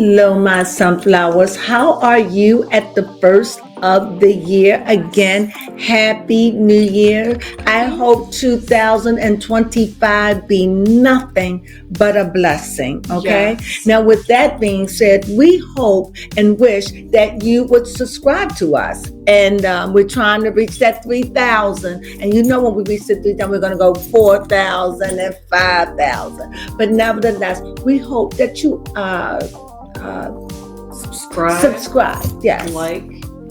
Hello, my sunflowers. How are you at the first of the year? Again, Happy New Year. I hope 2025 be nothing but a blessing. Okay. Yes. Now, with that being said, we hope and wish that you would subscribe to us. And we're trying to reach that 3,000. And you know, when we reach the 3,000, we're going to go 4,000 and 5,000. But nevertheless, we hope that you subscribe. Yes. Like.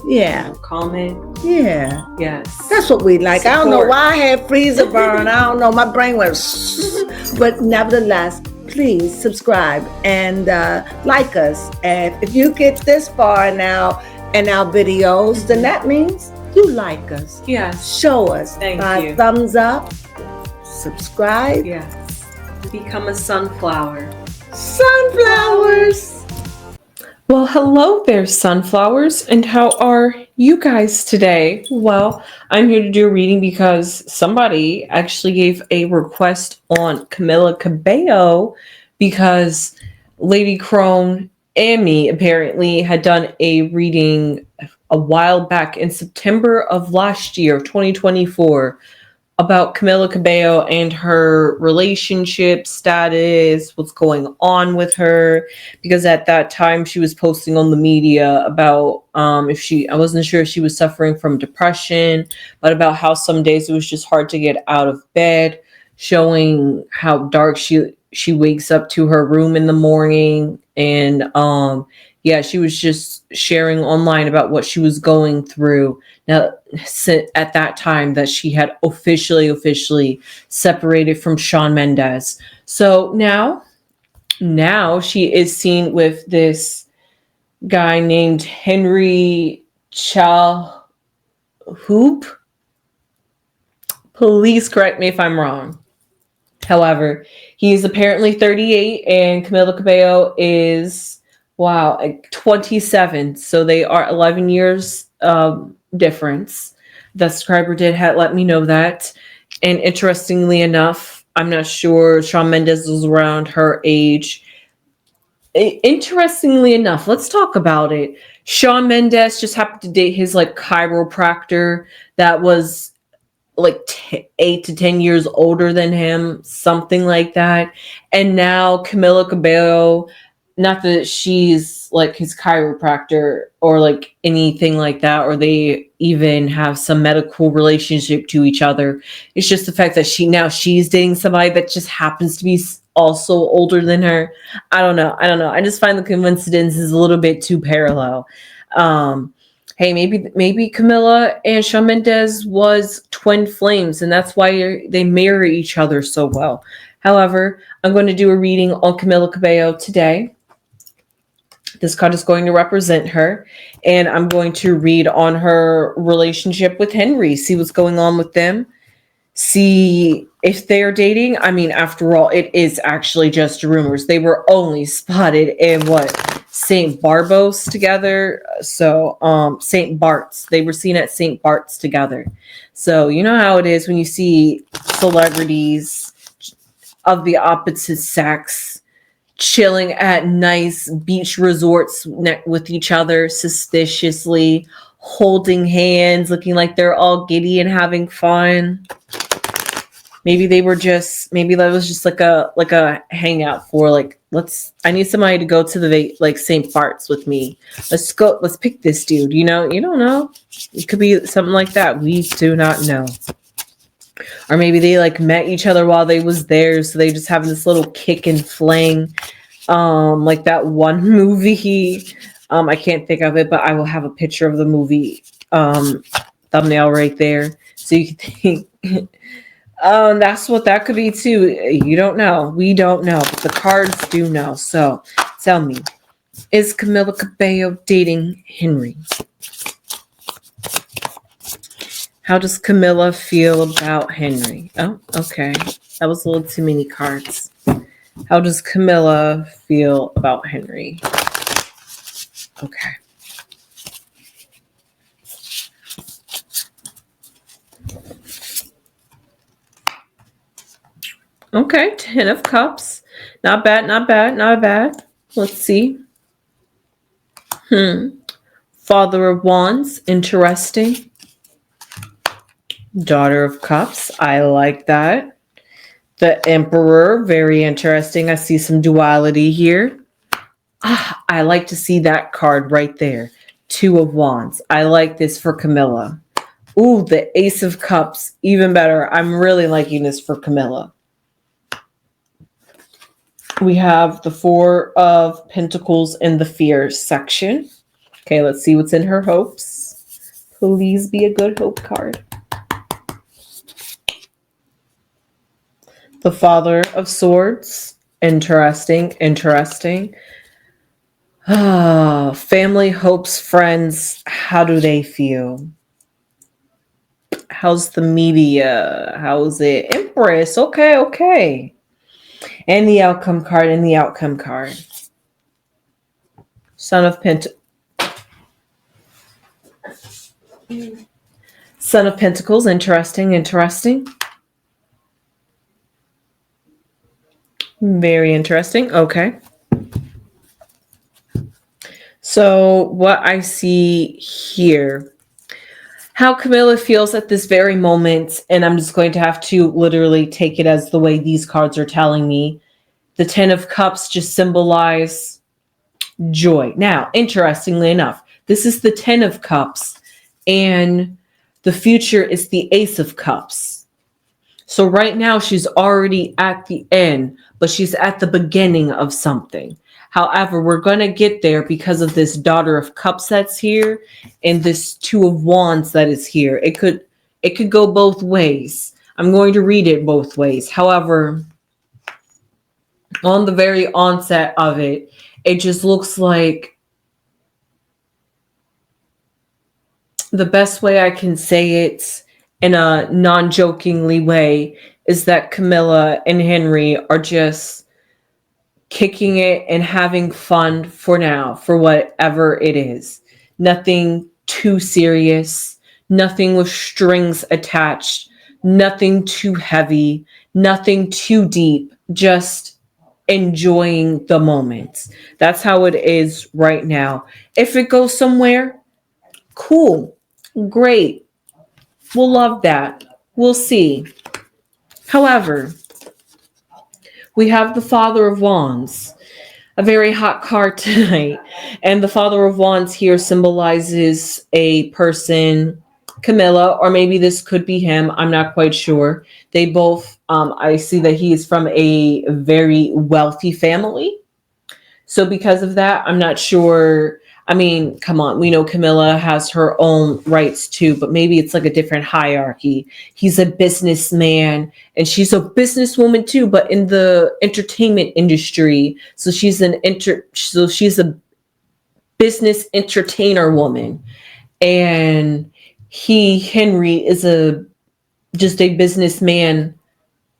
Yeah. Comment. Yeah. Yes. That's what we like. Support. I don't know why I had freezer burn. I don't know. My brain went. But nevertheless, please subscribe and like us. And if you get this far now in our videos, then that means you like us. Yes. Show us Thank you. thumbs up, subscribe. Yes. Become a sunflower. Sunflowers. Well, hello there, sunflowers, and how are you guys today? Well, I'm here to do a reading because somebody actually gave a request on Camila Cabello because Lady Crone and me apparently had done a reading a while back in September of last year, 2024, about Camila Cabello and her relationship status, what's going on with her, because at that time she was posting on the media about I wasn't sure if she was suffering from depression, but about how some days it was just hard to get out of bed, showing how dark she wakes up to her room in the morning. And she was just sharing online about what she was going through. Now, at that time that she had officially separated from Shawn Mendes. So now she is seen with this guy named Henry Chalhoub. Please correct me if I'm wrong. However, he is apparently 38 and Camila Cabello is 27. So they are 11 years difference. The subscriber did let me know that. And interestingly enough, I'm not sure Shawn Mendes was around her age. Interestingly enough, let's talk about it. Shawn Mendes just happened to date his chiropractor that was 8 to 10 years older than him, something like that. And now Camila Cabello, not that she's his chiropractor or anything like that, or they even have some medical relationship to each other. It's just the fact that she's dating somebody that just happens to be also older than her. I don't know. I just find the coincidences a little bit too parallel. Hey, maybe Camila and Shawn Mendes was twin flames, and that's why they marry each other so well. However, I'm going to do a reading on Camila Cabello today. This card is going to represent her, and I'm going to read on her relationship with Henry, see what's going on with them, see if they're dating. I mean, after all, it is actually just rumors. They were only spotted in St. Bart's together. So, St. Bart's. They were seen at St. Bart's together. So, you know how it is when you see celebrities of the opposite sex chilling at nice beach resorts with each other suspiciously, holding hands, looking like they're all giddy and having fun. Maybe that was just like a hangout for I need somebody to go to the St. Bart's with me. Let's pick this dude. You don't know. It could be something like that. We do not know. Or maybe they met each other while they was there, so they just having this little kick and fling. Like that one movie. I can't think of it, but I will have a picture of the movie thumbnail right there. So you can think that's what that could be too. You don't know. We don't know. But the cards do know. So tell me, is Camila Cabello dating Henry? How does Camila feel about Henry? Oh, okay. That was a little too many cards. How does Camila feel about Henry? Okay. Okay, 10 of Cups. Not bad. Let's see. Hmm. Father of Wands, interesting. Daughter of Cups, I like that. The Emperor, very interesting. I see some duality here. I like to see that card right there. Two of Wands. I like this for Camilla. Ooh, the Ace of Cups, even better. I'm really liking this for Camilla. We have the Four of Pentacles in the Fears section. Okay, let's see what's in her hopes. Please be a good hope card. The Father of Swords. Interesting, interesting. Family, hopes, friends. How do they feel? How's the media? How's it? Empress. Okay, okay. And the outcome card, and the outcome card. Son of Son of Pentacles. Interesting, interesting. Very interesting. Okay. So what I see here, how Camilla feels at this very moment, and I'm just going to have to literally take it as the way these cards are telling me. The Ten of Cups just symbolize joy. Now, interestingly enough, this is the Ten of Cups, and the future is the Ace of Cups. So right now she's already at the end, but she's at the beginning of something. However, we're going to get there because of this Daughter of Cups that's here and this Two of Wands that is here. It could go both ways. I'm going to read it both ways. However, on the very onset of it, it just looks like the best way I can say it in a non-jokingly way is that Camilla and Henry are just kicking it and having fun for now, for whatever it is. Nothing too serious, nothing with strings attached, nothing too heavy, nothing too deep, just enjoying the moment. That's how it is right now. If it goes somewhere, cool, great. We'll love that. We'll see. However, we have the Father of Wands, a very hot card tonight. And the Father of Wands here symbolizes a person, Camilla, or maybe this could be him. I'm not quite sure. They both, I see that he is from a very wealthy family. So because of that, I'm not sure. I mean, come on, we know Camilla has her own rights too, but maybe it's like a different hierarchy. He's a businessman and she's a businesswoman too, but in the entertainment industry. So she's a business entertainer woman. And Henry, is just a businessman,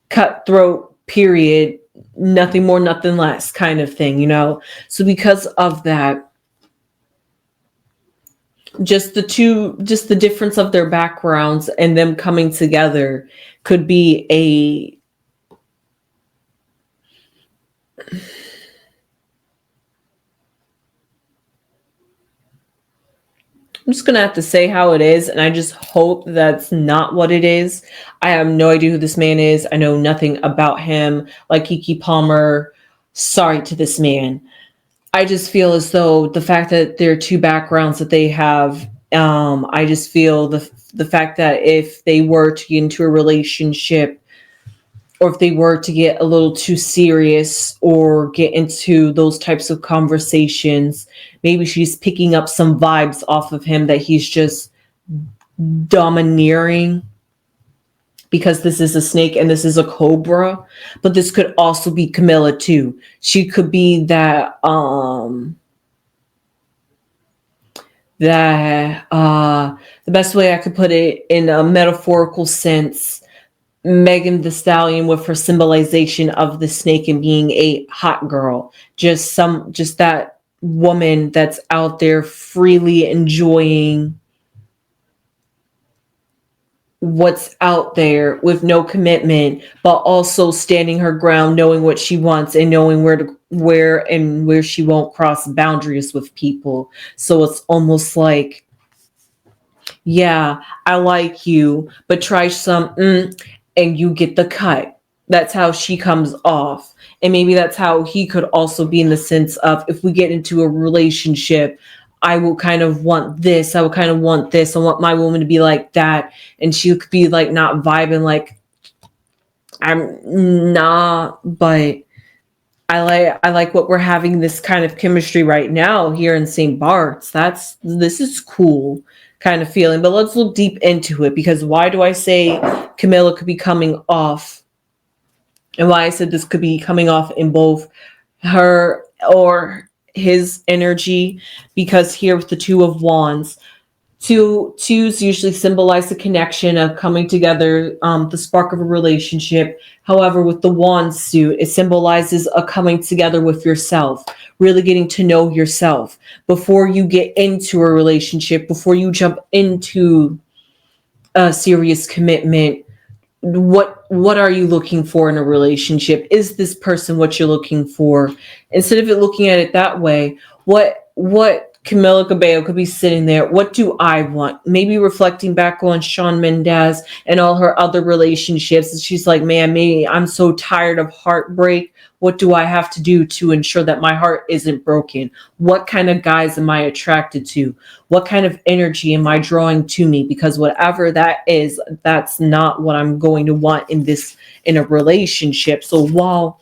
cutthroat, period, nothing more, nothing less kind of thing, you know? So because of that, just the difference of their backgrounds and them coming together could be I'm just gonna have to say how it is, and I just hope that's not what it is. I have no idea who this man is. I know nothing about him. Like Kiki Palmer, sorry to this man. I just feel as though the fact that there are two backgrounds that they have, I just feel the fact that if they were to get into a relationship, or if they were to get a little too serious or get into those types of conversations, maybe she's picking up some vibes off of him that he's just domineering, because this is a snake and this is a cobra. But this could also be Camilla too. She could be that the best way I could put it in a metaphorical sense, Megan Thee Stallion with her symbolization of the snake and being a hot girl. Just that woman that's out there freely enjoying what's out there with no commitment, but also standing her ground, knowing what she wants and knowing where she won't cross boundaries with people. So it's almost like, yeah, I like you, but try some and you get the cut. That's how she comes off. And maybe that's how he could also be, in the sense of, if we get into a relationship, I will kind of want this. I will kind of want this. I want my woman to be like that. And she could be like not vibing, like, I'm not, but I like what we're having, this kind of chemistry right now here in St. Bart's. This is cool kind of feeling. But let's look deep into it, because why do I say Camilla could be coming off, and why I said this could be coming off in both her or his energy? Because here with the Two of Wands, twos usually symbolize the connection of coming together, the spark of a relationship. However, with the wand suit, it symbolizes a coming together with yourself, really getting to know yourself before you get into a relationship, before you jump into a serious commitment. What are you looking for in a relationship? Is this person what you're looking for? Instead of it looking at it that way, what Camila Cabello could be sitting there, what do I want? Maybe reflecting back on Shawn Mendes and all her other relationships. And she's like, man, maybe I'm so tired of heartbreak. What do I have to do to ensure that my heart isn't broken? What kind of guys am I attracted to? What kind of energy am I drawing to me? Because whatever that is, that's not what I'm going to want in a relationship. So while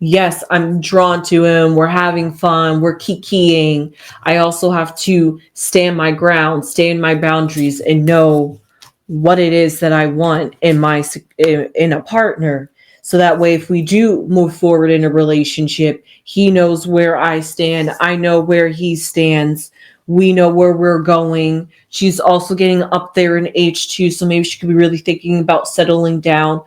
yes, I'm drawn to him, we're having fun, we're kikiing, I also have to stand my ground, stay in my boundaries, and know what it is that I want in a partner. So that way, if we do move forward in a relationship, he knows where I stand, I know where he stands, we know where we're going. She's also getting up there in age too, so maybe she could be really thinking about settling down.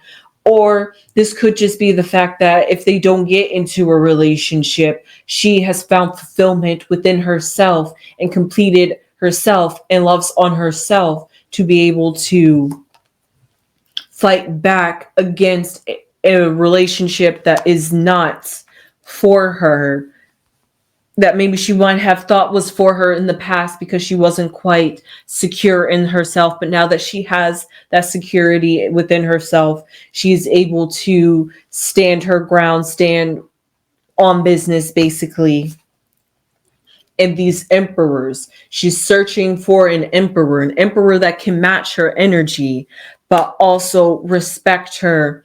Or this could just be the fact that if they don't get into a relationship, she has found fulfillment within herself and completed herself and loves on herself to be able to fight back against a relationship that is not for her, that maybe she might have thought was for her in the past because she wasn't quite secure in herself. But now that she has that security within herself, she's able to stand her ground, stand on business, basically. And these emperors, she's searching for an emperor that can match her energy, but also respect her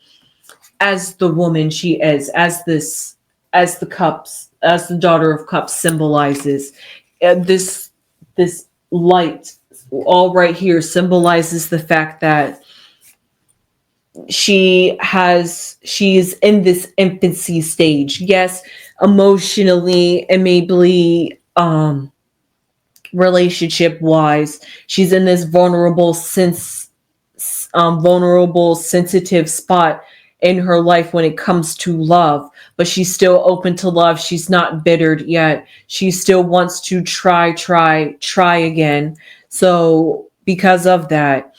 as the woman she is, as the cups, as the Daughter of Cups symbolizes. This light all right here symbolizes the fact that she is in this infancy stage. Yes, emotionally and maybe relationship wise, she's in this vulnerable sensitive spot in her life when it comes to love, but she's still open to love. She's not bittered yet. She still wants to try again. So because of that,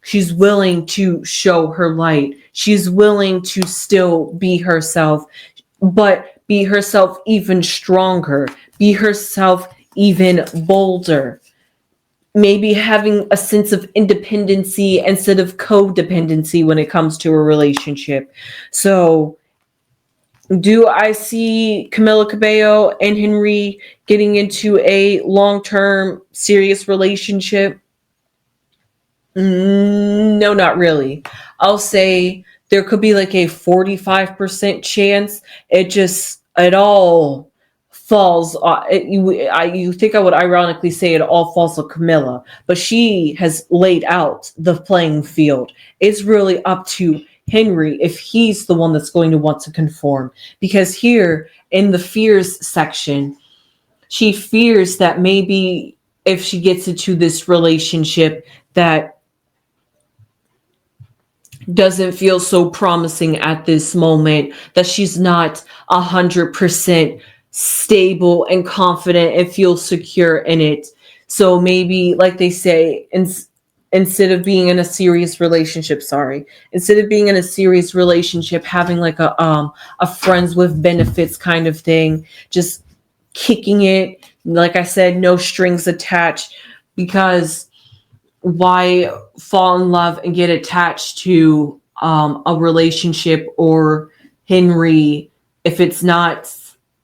she's willing to show her light. She's willing to still be herself, but be herself even stronger, be herself even bolder. Maybe having a sense of independency instead of codependency when it comes to a relationship. So, do I see Camila Cabello and Henry getting into a long-term serious relationship? No, not really. I'll say there could be like a 45% chance. It all falls. You think I would ironically say it all falls on Camilla, but she has laid out the playing field. It's really up to Henry if he's the one that's going to want to conform. Because here in the fears section, she fears that maybe if she gets into this relationship that doesn't feel so promising at this moment, that she's not 100% stable and confident and feels secure in it. So maybe, like they say, instead of being in a serious relationship, having like a friends with benefits kind of thing, just kicking it, like I said, no strings attached, because why fall in love and get attached to a relationship or Henry if it's not,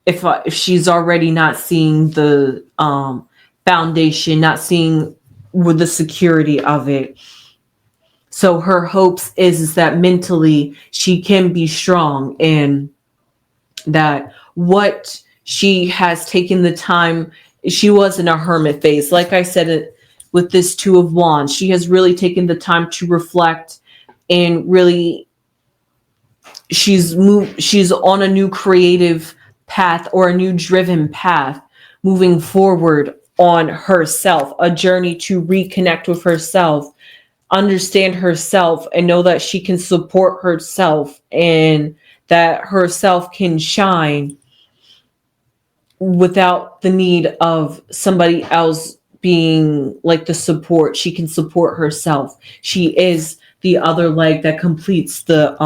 if she's already not seeing the foundation, not seeing with the security of it. So her hopes is that mentally she can be strong, and that what she has taken the time, she was in a hermit phase. Like I said, with this Two of Wands, she has really taken the time to reflect, and really she's on a new creative path, or a new driven path, moving forward on herself, a journey to reconnect with herself, understand herself, and know that she can support herself, and that herself can shine without the need of somebody else being like the support. She can support herself. She is the other leg that completes the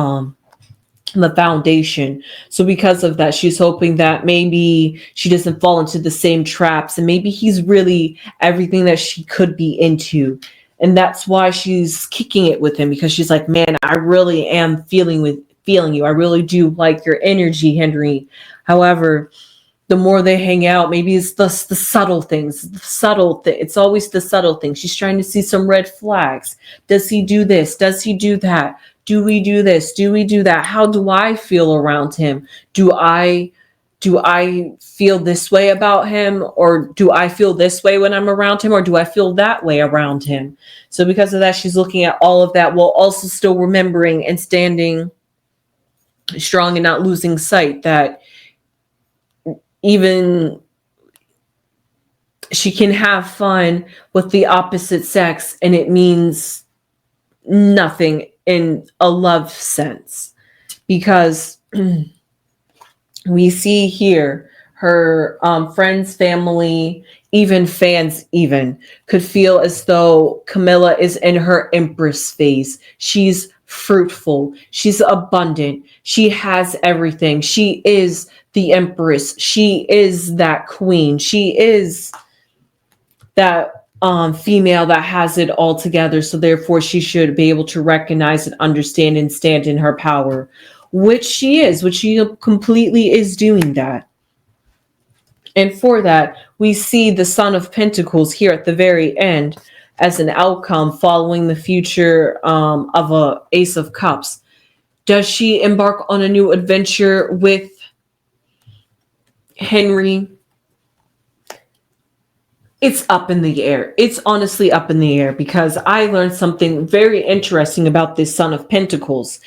foundation. So because of that, she's hoping that maybe she doesn't fall into the same traps, and maybe he's really everything that she could be into. And that's why she's kicking it with him, because she's like, man, I really am feeling you. I really do like your energy, Henry. However, the more they hang out, maybe it's the subtle things, it's always the subtle things. She's trying to see some red flags. Does he do this? Does he do that? Do we do this? Do we do that? How do I feel around him? Do I feel this way about him, or do I feel this way when I'm around him, or do I feel that way around him? So because of that, she's looking at all of that, while also still remembering and standing strong and not losing sight that even she can have fun with the opposite sex, and it means nothing in a love sense, because we see here her friends, family, even fans even could feel as though Camila is in her Empress phase. She's fruitful. She's abundant. She has everything. She is the Empress. She is that queen. She is that female that has it all together. So therefore she should be able to recognize and understand and stand in her power, which she completely is doing that. And for that, we see the Son of Pentacles here at the very end as an outcome following the future of a Ace of Cups. Does she embark on a new adventure with Henry? It's up in the air. It's honestly up in the air, because I learned something very interesting about this Son of Pentacles.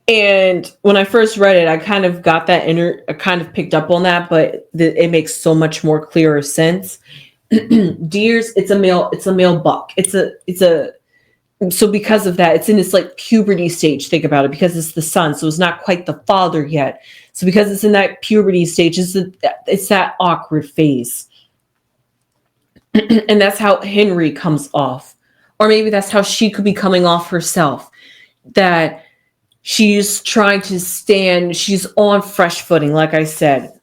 And when I first read it, I kind of got that I kind of picked up on that, but it makes so much more clearer sense. Deers, it's a male buck. So because of that, it's in this like puberty stage. Think about it, because it's the son, so it's not quite the father yet. So because it's in that puberty stage, it's that awkward phase. And that's how Henry comes off. Or maybe that's how she could be coming off herself. That she's trying to stand, she's on fresh footing, like I said,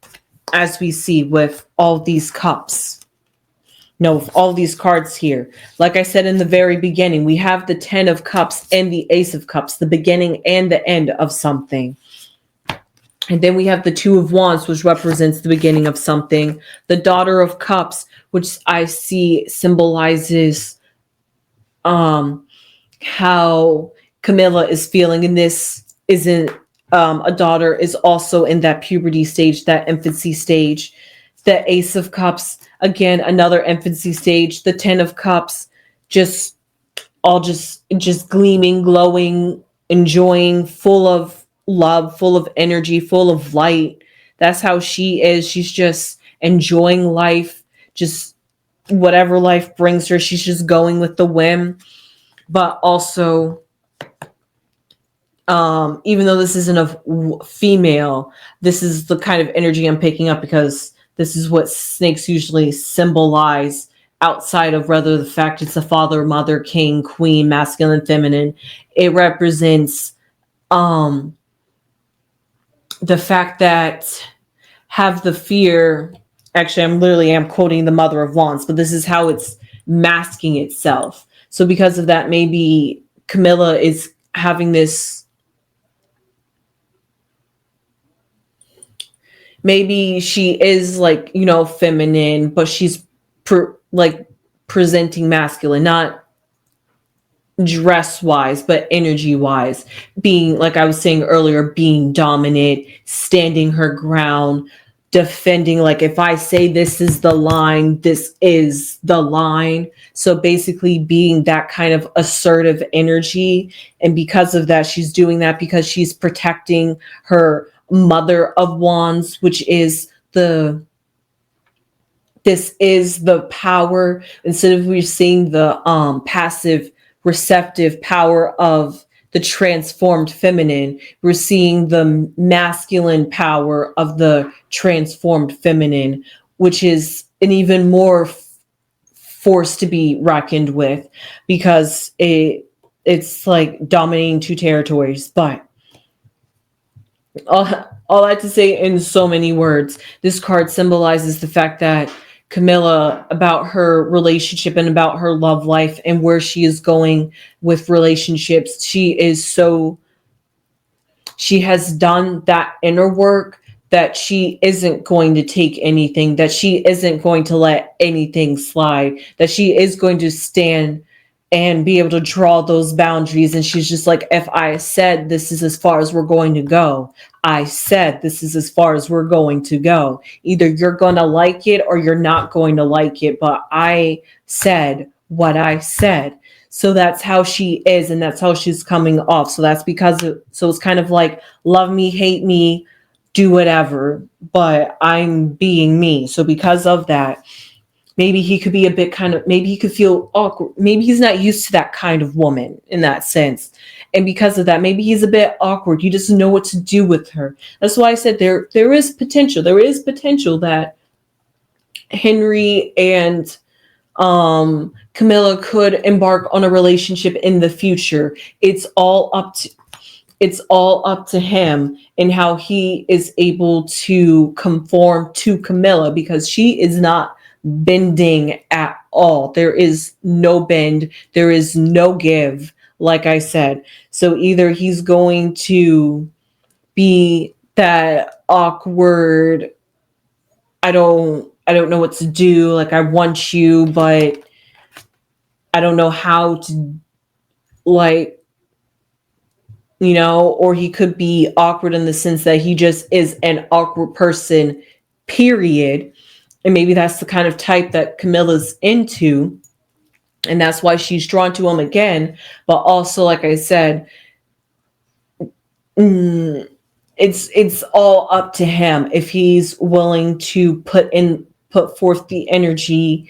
as we see with all these cups. No, all these cards here. Like I said in the very beginning, we have the 10 of Cups and the Ace of Cups, the beginning and the end of something. And then we have the Two of Wands, which represents the beginning of something. The Daughter of Cups, which I see symbolizes how Camila is feeling. And this isn't a daughter, is also in that puberty stage, that infancy stage. The Ace of Cups, again, another infancy stage. The 10 of Cups, just gleaming, glowing, enjoying, full of love, full of energy, full of light. That's how she is. She's just enjoying life, just whatever life brings her. She's just going with the whim. But also, even though this isn't a female, this is the kind of energy I'm picking up, because this is what snakes usually symbolize outside of whether the fact it's a father, mother, king, queen, masculine, feminine, it represents the fact that have the fear. Actually, I'm quoting the Mother of Wands, but this is how it's masking itself. So because of that, maybe Camilla is having this, maybe she is like, feminine, but she's presenting masculine, not dress wise, but energy wise, being, like I was saying earlier, being dominant, standing her ground, defending, like, if I say this is the line, this is the line. So basically being that kind of assertive energy. And because of that, she's doing that because she's protecting her Mother of Wands, which is this is the power. Instead of we're seeing the passive receptive power of the transformed feminine, we're seeing the masculine power of the transformed feminine, which is an even more force to be reckoned with, because it's like dominating two territories. But all I have to say in so many words, this card symbolizes the fact that Camilla, about her relationship and about her love life and where she is going with relationships, she has done that inner work, that she isn't going to take anything, that she isn't going to let anything slide, that she is going to stand and be able to draw those boundaries. And she's just like, if I said this is as far as we're going to go, I said this is as far as we're going to go. Either you're going to like it or you're not going to like it, but I said what I said. So that's how she is, and that's how she's coming off. So that's so it's kind of like, love me, hate me, do whatever, but I'm being me. So because of that, maybe he could be a bit maybe he could feel awkward. Maybe he's not used to that kind of woman in that sense. And because of that, maybe he's a bit awkward. He doesn't know what to do with her. That's why I said there is potential. There is potential that Henry and Camilla could embark on a relationship in the future. It's all up to him and how he is able to conform to Camilla, because she is not bending at all. There is no bend. There is no give, like I said. So either he's going to be that awkward, I don't know what to do, like, I want you, but I don't know how to, like, or he could be awkward in the sense that he just is an awkward person, period. And maybe that's the kind of type that Camilla's into. And that's why she's drawn to him again. But also, like I said, it's all up to him if he's willing to put forth the energy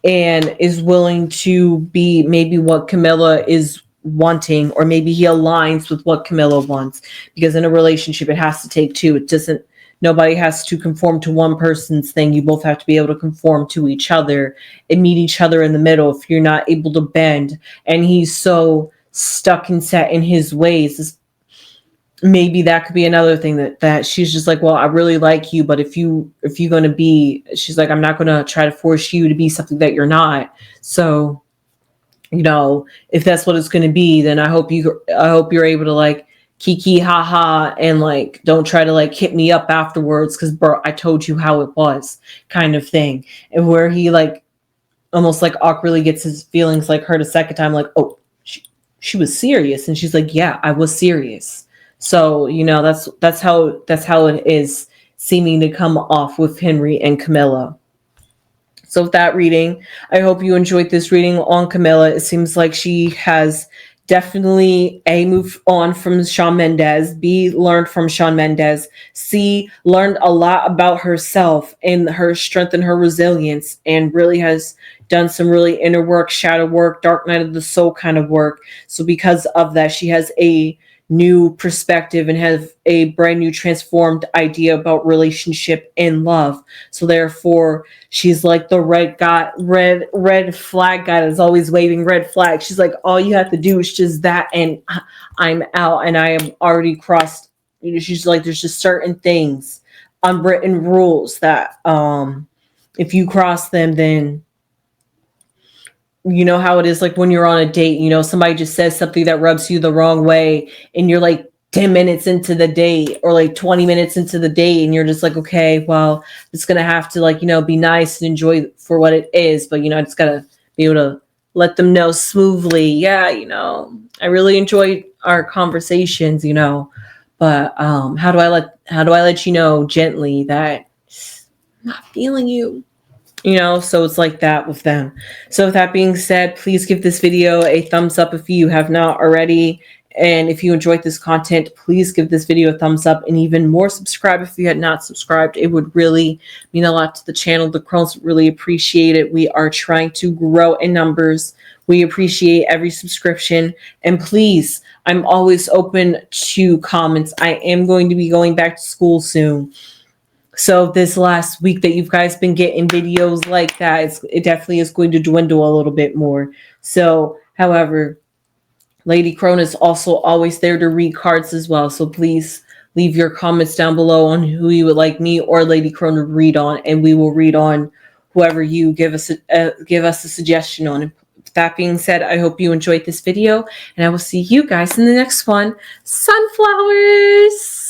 and is willing to be maybe what Camilla is wanting, or maybe he aligns with what Camilla wants. Because in a relationship, it has to take two. Nobody has to conform to one person's thing. You both have to be able to conform to each other and meet each other in the middle. If you're not able to bend and he's so stuck and set in his ways, maybe that could be another thing that she's just like, well, I really like you, but if you're going to be, she's like, I'm not going to try to force you to be something that you're not. So, if that's what it's going to be, then I hope you're able to, like, kiki haha and, like, don't try to, like, hit me up afterwards because, bro, I told you how it was, kind of thing. And where he, like, almost, like, awkwardly gets his feelings, like, hurt a second time, like, oh, she was serious. And she's like, yeah, I was serious. So, that's how it is seeming to come off with Henry and Camilla. So with that reading, I hope you enjoyed this reading on Camilla. It seems like she has definitely A, moved on from Shawn Mendes, B, learned from Shawn Mendes, C, learned a lot about herself and her strength and her resilience, and really has done some really inner work, shadow work, dark night of the soul kind of work. So because of that, she has a new perspective and have a brand new transformed idea about relationship and love. So therefore, she's like the red flag guy that's always waving red flag. She's like, all you have to do is just that, and I'm out, and I am already crossed. She's like, there's just certain things, unwritten rules that if you cross them, then you know how it is, like when you're on a date, somebody just says something that rubs you the wrong way, and you're like 10 minutes into the date or like 20 minutes into the date, and you're just like, okay, well, it's gonna have to, like, be nice and enjoy it for what it is, but I just gotta be able to let them know smoothly, yeah, I really enjoyed our conversations, but how do I let you know gently that I'm not feeling you? So it's like that with them. So with that being said, please give this video a thumbs up if you have not already. And if you enjoyed this content, please give this video a thumbs up, and even more, subscribe if you had not subscribed. It would really mean a lot to the channel. The Crones really appreciate it. We are trying to grow in numbers. We appreciate every subscription. And please, I'm always open to comments. I am going to be going back to school soon. So this last week that you guys been getting videos like that, it definitely is going to dwindle a little bit more. So, however, Lady Crone is also always there to read cards as well. So please leave your comments down below on who you would like me or Lady Crone to read on, and we will read on whoever you give us a suggestion on. With that being said, I hope you enjoyed this video, and I will see you guys in the next one. Sunflowers!